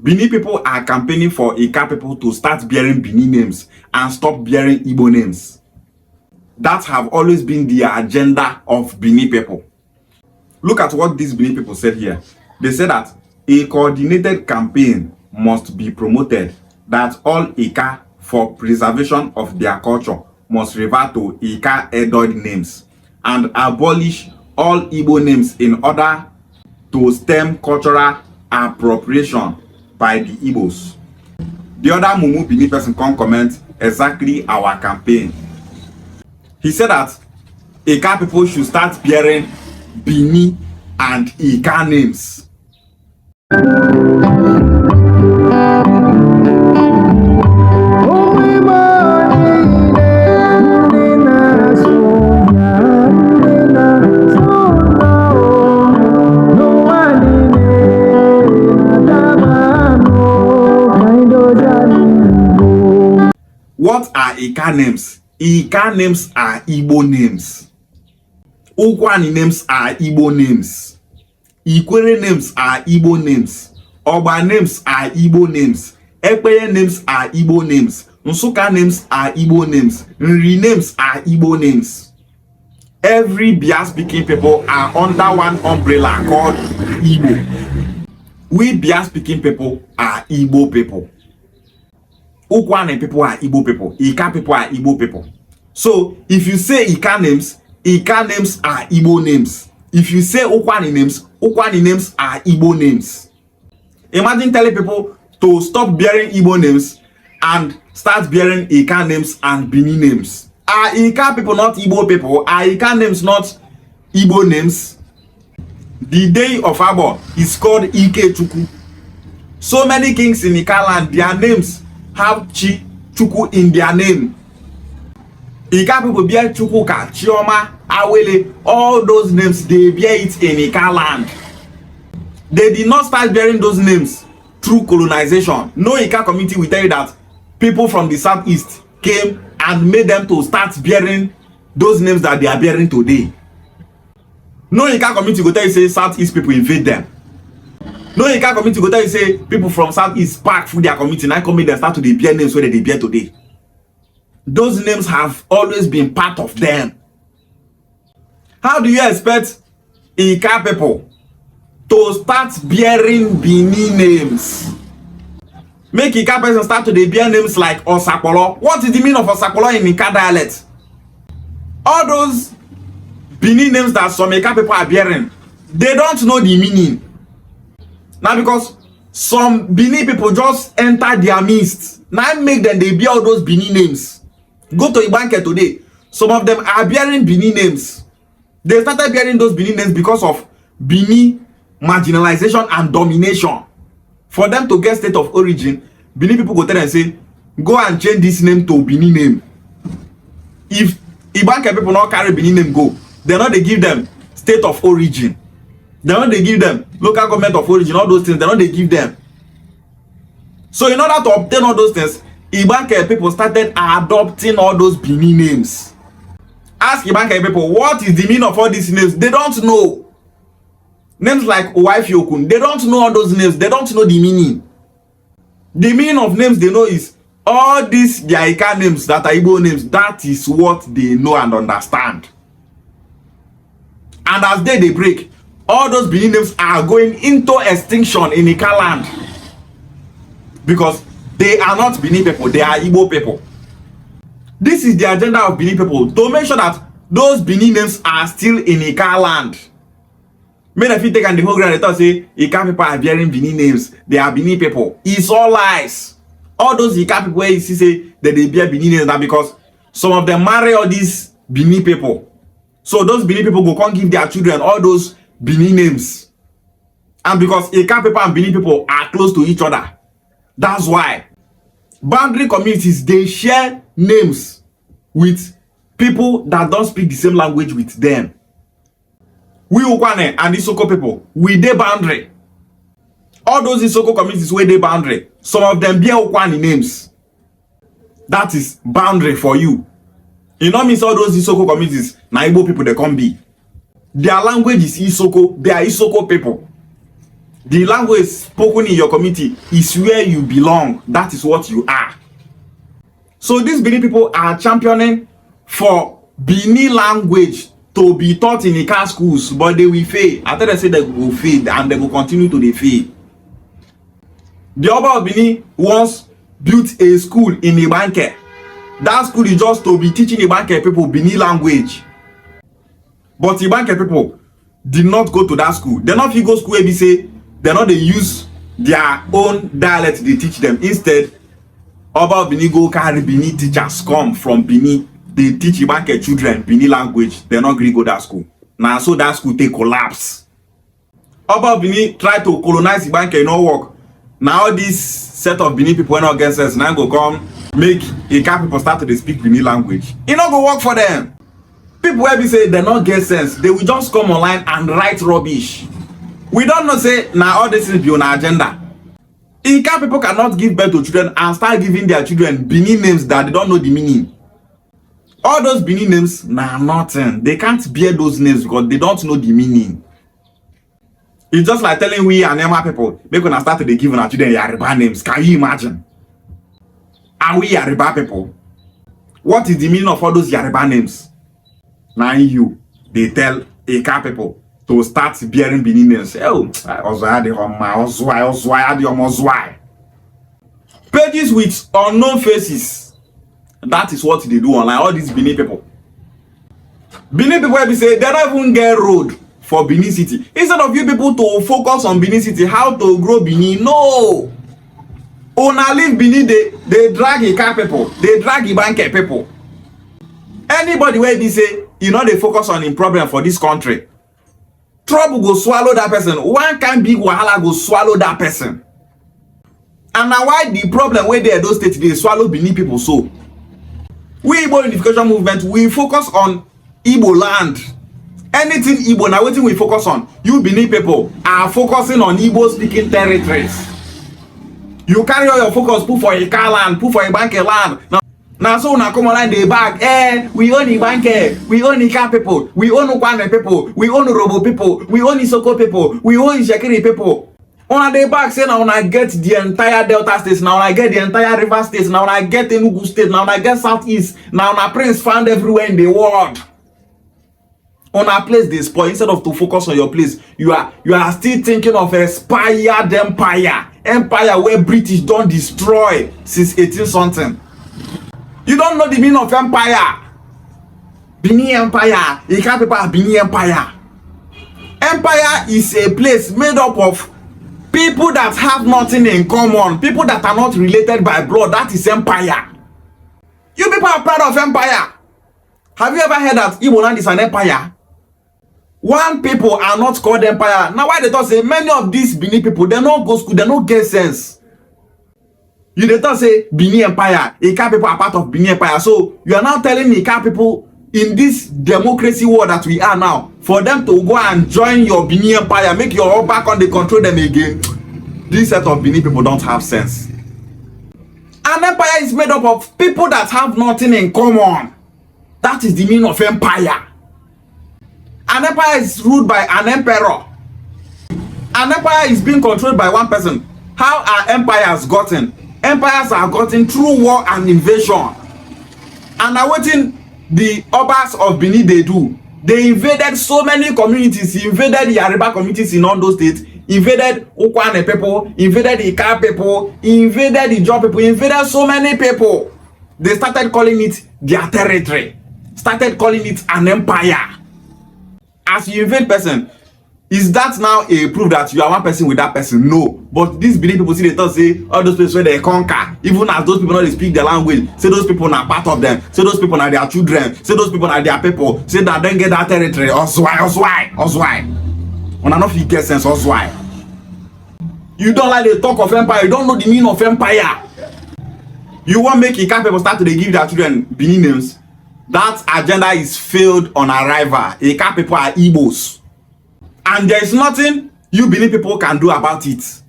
Bini people are campaigning for Ika people to start bearing Bini names and stop bearing Igbo names. That have always been the agenda of Bini people. Look at what these Bini people said here. They said that a coordinated campaign must be promoted, that all Ika for preservation of their culture must revert to Ika Edoid names and abolish all Igbo names in order to stem cultural appropriation by the Igbos. The other Mumu Bini person can't comment exactly our campaign. He said that Ika people should start bearing Bini and Ika names. What are Ika names? Ika names are Igbo names. Ukwani names are Igbo names. Ikwere names are Igbo names. Oba names are Igbo names. Ekpeye names are Igbo names. Nsuka names are Igbo names. Nri names are Igbo names. Every Bia speaking people are under one umbrella called Igbo. We Bia speaking people are Igbo people. Ukwane people are Igbo people. Ika people are Igbo people. So if you say Ika names are Igbo names. If you say Ukwane names are Igbo names. Imagine telling people to stop bearing Igbo names and start bearing Ika names and Bini names. Are Ika people not Igbo people? Are Ika names not Igbo names? The day of Abo is called Ike Chuku. So many kings in Ika land, their names have Chi Chuku in their name. Ika people bear Chukwuka, Chioma, Awele, all those names, they bear it in Ika land. They did not start bearing those names through colonization. No Ika community will tell you that people from the southeast came and made them to start bearing those names that they are bearing today. No Ika community will tell you say southeast people invade them. No Ika community will tell you say people from southeast pack through their community and come make them start to bear names where they bear today. Those names have always been part of them. How do you expect Ika people to start bearing Bini names? Make Ika person start to bear names like Osakpolo. What is the meaning of Osakpolo in Ika dialect? All those Bini names that some Ika people are bearing, they don't know the meaning. Now because some Bini people just enter their midst, now make them they bear all those Bini names. Go to Ibanke today, some of them are bearing Bini names. They started bearing those Bini names because of Bini marginalization and domination. For them to get state of origin, Bini people go tell and say, go and change this name to Bini name. If Ibanke people not carry Bini name go, they not they give them state of origin. They not they give them local government of origin, all those things, they not they give them. So in order to obtain all those things, Ibanke people started adopting all those Bini names. Ask Ibanke people, what is the meaning of all these names? They don't know. Names like Owaifyokun, they don't know all those names. They don't know the meaning. The meaning of names they know is all these Ika names that are Igbo names. That is what they know and understand. And as they break, all those Bini names are going into extinction in Ika land. Because they are not Bini people, they are Igbo people. This is the agenda of Bini people, to make sure that those Bini names are still in Ika land. Many of you take and the whole ground and say Ika people are bearing Bini names, they are Bini people. It's all lies. All those Ika people where you see say that they bear Bini names now because some of them marry all these Bini people. So those Bini people go come give their children all those Bini names. And because Ika people and Bini people are close to each other, that's why boundary communities, they share names with people that don't speak the same language with them. We Ukwane and Isoko people, we dey boundary. All those Isoko communities where they boundary, some of them bear Ukwane names. That is boundary for you. You know means all those Isoko communities, na Igbo people they come be. Their language is Isoko, they are Isoko people. The language spoken in your community is where you belong. That is what you are. So these Bini people are championing for Bini language to be taught in Ika schools, but they will fail. After they say they will fail, and they will continue to fail. The Oba of Bini once built a school in Ibanke. That school is just to be teaching Ibanke people Bini language. But Ibanke people did not go to that school. They not go school where they say they not they use their own dialect they teach them. Instead, Oba of Bini go carry Bini teachers come from Bini. They teach Ibanke children Bini language. They not go that school. Now so that school take collapse. Oba of Bini try to colonize Ibanke, no work. Now this set of Bini people not get sense. Now go come make Ika people start to speak Bini language. It not go work for them. People where we say they not get sense, they will just come online and write rubbish. We don't know say now all this is be on our agenda. Ika people cannot give birth to children and start giving their children Bini names that they don't know the meaning. All those Bini names nah nothing. They can't bear those names because they don't know the meaning. It's just like telling we and Nema people, make when I start to give our children Yoruba names. Can you imagine? Are we Yoruba people? What is the meaning of all those Yoruba names? Now they tell Ika people to start bearing Bini names. Oh, pages with unknown faces. That is what they do online. All these Bini people. Bini people will say they don't even get road for Bini City. Instead of you people to focus on Bini City, how to grow Bini, no. Una leave Bini, they drag Ika people, they drag Ibanke people. Anybody where they say, you know, they focus on the problem for this country. Trouble go swallow that person. One can big wahala go swallow that person. And now why the problem where they those states they swallow Bini people so? We Igbo unification movement, we focus on Igbo land. Anything Igbo, now what we focus on? You Bini people are focusing on Igbo speaking territories. You carry all your focus, put for Ika land, put for Ibanke land. Now so now come online the bag. We own Ibanke, we own Ika people, we own Ukwane people, we own Robo people, we own Isoko people, we own Shekiri people. On the back say now I get the entire Delta states, now I get the entire River states, now I get Enugu state, now I get Southeast, now I Prince found everywhere in the world. On a place they spoil. Instead of to focus on your place, you are still thinking of expired empire where British don't destroy since 18 something. You don't know the meaning of empire. Bini Empire. Ika people are Bini Empire. Empire is a place made up of people that have nothing in common, people that are not related by blood. That is empire. You people are proud of empire. Have you ever heard that Igbo land is an empire? One people are not called empire. Now why they talk say many of these Bini people, they don't go school, they don't get sense. You they talk say Bini Empire, Ika people are part of Bini Empire. So you are now telling Ika people in this democracy world that we are now, for them to go and join your Bini Empire, make your all back on the control them again. This set of Bini people don't have sense. An empire is made up of people that have nothing in common. That is the meaning of empire. An empire is ruled by an emperor. An empire is being controlled by one person. How are empires gotten? Empires are gotten through war and invasion. And now what the Obas of Bini they do? They invaded so many communities, invaded the Yoruba communities in all those states, invaded Ukwane people, invaded the Ika people, invaded the Ijaw people, invaded so many people. They started calling it their territory, started calling it an empire. As you invade person, is that now a proof that you are one person with that person? No. But these Bini people see they thought say all those places where they conquer, even as those people not they speak their language, say those people are part of them, say those people are their children, say those people are their people, say that they get that territory. Oswai. On enough you get sense, Oswai. You don't like the talk of empire, you don't know the meaning of empire. You want make Ika people start to they give their children Bini names. That agenda is failed on arrival. Ika people are Igbos. And there is nothing you Bini people can do about it.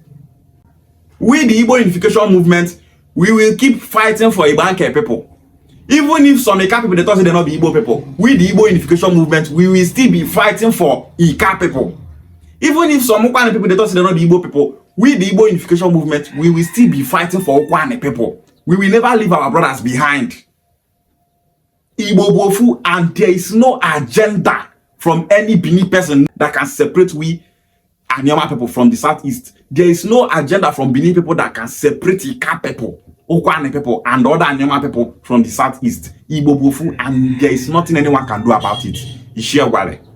We, the Igbo unification movement, we will keep fighting for Ibanke people. Even if some Ika people, they thought they're not the Igbo people. We, the Igbo unification movement, we will still be fighting for Ika people. Even if some Ukwane people, they don't say they're not the Igbo people, we, the Igbo unification movement, we will still be fighting for Ukwane people. We will never leave our brothers behind. Igbo Bofu, and there is no agenda from any Bini person that can separate we and Yoma people from the southeast. There is no agenda from Bini people that can separate Ika people, Ukwane people, and other Yoma people from the southeast. Igbo Bofu, and there is nothing anyone can do about it. Ishiawale.